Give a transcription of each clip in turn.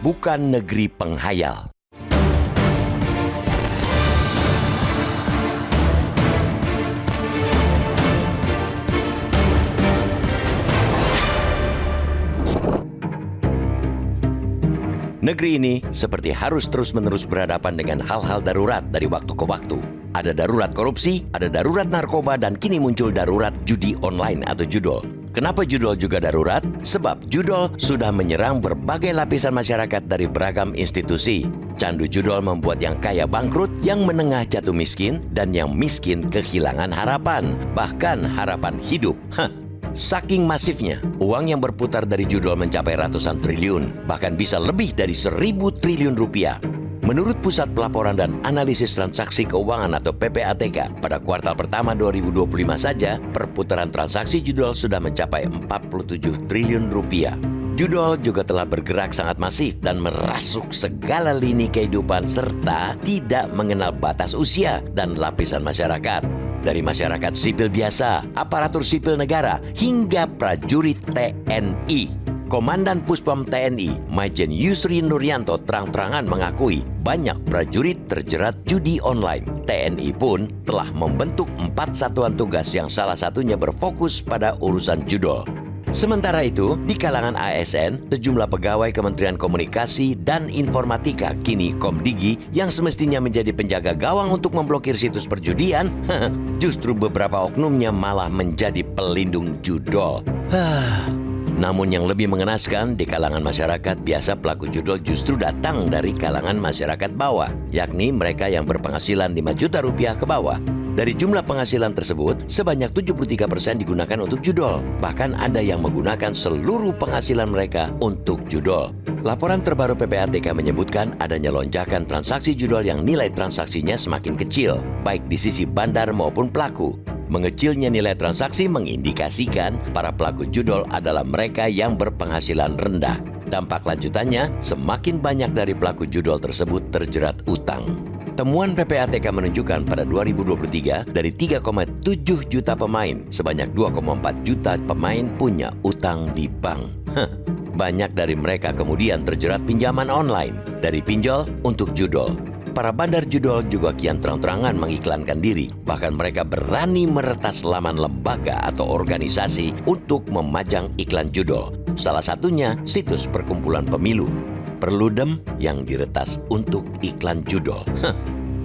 bukan negeri penghayal. Negeri ini seperti harus terus-menerus berhadapan dengan hal-hal darurat dari waktu ke waktu. Ada darurat korupsi, ada darurat narkoba, dan kini muncul darurat judi online atau judol. Kenapa judol juga darurat? Sebab judol sudah menyerang berbagai lapisan masyarakat dari beragam institusi. Candu judol membuat yang kaya bangkrut, yang menengah jatuh miskin, dan yang miskin kehilangan harapan. Bahkan harapan hidup. Saking masifnya, uang yang berputar dari judol mencapai ratusan triliun, bahkan bisa lebih dari 1.000 triliun rupiah. Menurut Pusat Pelaporan dan Analisis Transaksi Keuangan atau PPATK, pada kuartal pertama 2025 saja, perputaran transaksi judol sudah mencapai 47 triliun rupiah. Judol juga telah bergerak sangat masif dan merasuk segala lini kehidupan serta tidak mengenal batas usia dan lapisan masyarakat. Dari masyarakat sipil biasa, aparatur sipil negara, hingga prajurit TNI. Komandan Puspom TNI, Majen Yusri Nuryanto terang-terangan mengakui banyak prajurit terjerat judi online. TNI pun telah membentuk 4 satuan tugas yang salah satunya berfokus pada urusan judol. Sementara itu, di kalangan ASN, sejumlah pegawai Kementerian Komunikasi dan Informatika, kini Komdigi, yang semestinya menjadi penjaga gawang untuk memblokir situs perjudian, justru beberapa oknumnya malah menjadi pelindung judol. Namun yang lebih mengenaskan, di kalangan masyarakat biasa pelaku judol justru datang dari kalangan masyarakat bawah, yakni mereka yang berpenghasilan 5 juta rupiah ke bawah. Dari jumlah penghasilan tersebut, sebanyak 73% digunakan untuk judol. Bahkan ada yang menggunakan seluruh penghasilan mereka untuk judol. Laporan terbaru PPATK menyebutkan adanya lonjakan transaksi judol yang nilai transaksinya semakin kecil, baik di sisi bandar maupun pelaku. Mengecilnya nilai transaksi mengindikasikan para pelaku judol adalah mereka yang berpenghasilan rendah. Dampak lanjutannya, semakin banyak dari pelaku judol tersebut terjerat utang. Temuan PPATK menunjukkan pada 2023 dari 3,7 juta pemain, sebanyak 2,4 juta pemain punya utang di bank. Banyak dari mereka kemudian terjerat pinjaman online, dari pinjol untuk judol. Para bandar judol juga kian terang-terangan mengiklankan diri, bahkan mereka berani meretas laman lembaga atau organisasi untuk memajang iklan judol. Salah satunya situs perkumpulan pemilu. Perludem yang diretas untuk iklan judol.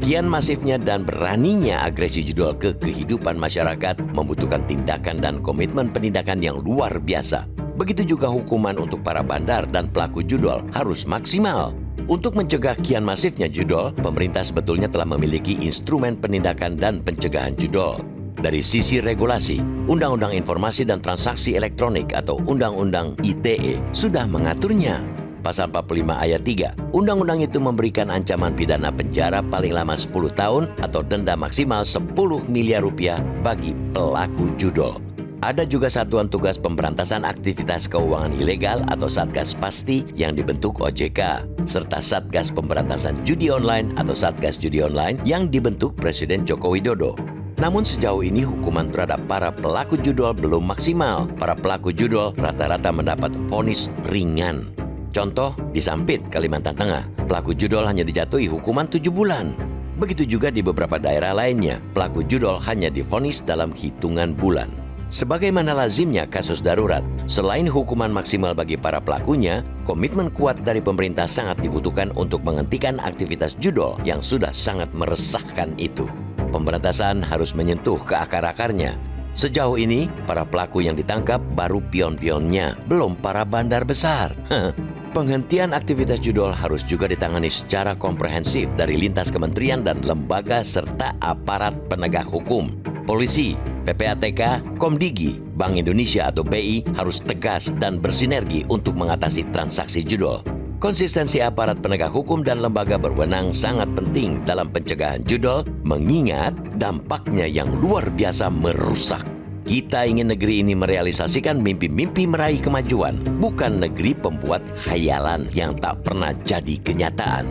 Kian masifnya dan beraninya agresi judol ke kehidupan masyarakat membutuhkan tindakan dan komitmen penindakan yang luar biasa. Begitu juga hukuman untuk para bandar dan pelaku judol harus maksimal. Untuk mencegah kian masifnya judol, pemerintah sebetulnya telah memiliki instrumen penindakan dan pencegahan judol. Dari sisi regulasi, Undang-Undang Informasi dan Transaksi Elektronik atau Undang-Undang ITE sudah mengaturnya. Pasal 45 ayat 3, undang-undang itu memberikan ancaman pidana penjara paling lama 10 tahun atau denda maksimal 10 miliar rupiah bagi pelaku judol. Ada juga Satuan Tugas Pemberantasan Aktivitas Keuangan Ilegal atau Satgas Pasti yang dibentuk OJK, serta Satgas Pemberantasan Judi Online atau Satgas Judi Online yang dibentuk Presiden Joko Widodo. Namun sejauh ini hukuman terhadap para pelaku judol belum maksimal. Para pelaku judol rata-rata mendapat vonis ringan. Contoh, di Sampit, Kalimantan Tengah, pelaku judol hanya dijatuhi hukuman 7 bulan. Begitu juga di beberapa daerah lainnya, pelaku judol hanya divonis dalam hitungan bulan. Sebagaimana lazimnya kasus darurat, selain hukuman maksimal bagi para pelakunya, komitmen kuat dari pemerintah sangat dibutuhkan untuk menghentikan aktivitas judol yang sudah sangat meresahkan itu. Pemberantasan harus menyentuh ke akar-akarnya. Sejauh ini, para pelaku yang ditangkap baru pion-pionnya, belum para bandar besar. Penghentian aktivitas judol harus juga ditangani secara komprehensif dari lintas kementerian dan lembaga serta aparat penegak hukum. Polisi, PPATK, Komdigi, Bank Indonesia atau BI harus tegas dan bersinergi untuk mengatasi transaksi judol. Konsistensi aparat penegak hukum dan lembaga berwenang sangat penting dalam pencegahan judol, mengingat dampaknya yang luar biasa merusak. Kita ingin negeri ini merealisasikan mimpi-mimpi meraih kemajuan, bukan negeri pembuat khayalan yang tak pernah jadi kenyataan.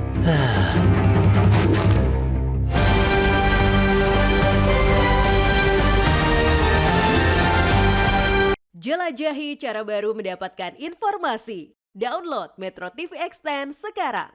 Jelajahi cara baru mendapatkan informasi. Download Metro TV Extend sekarang.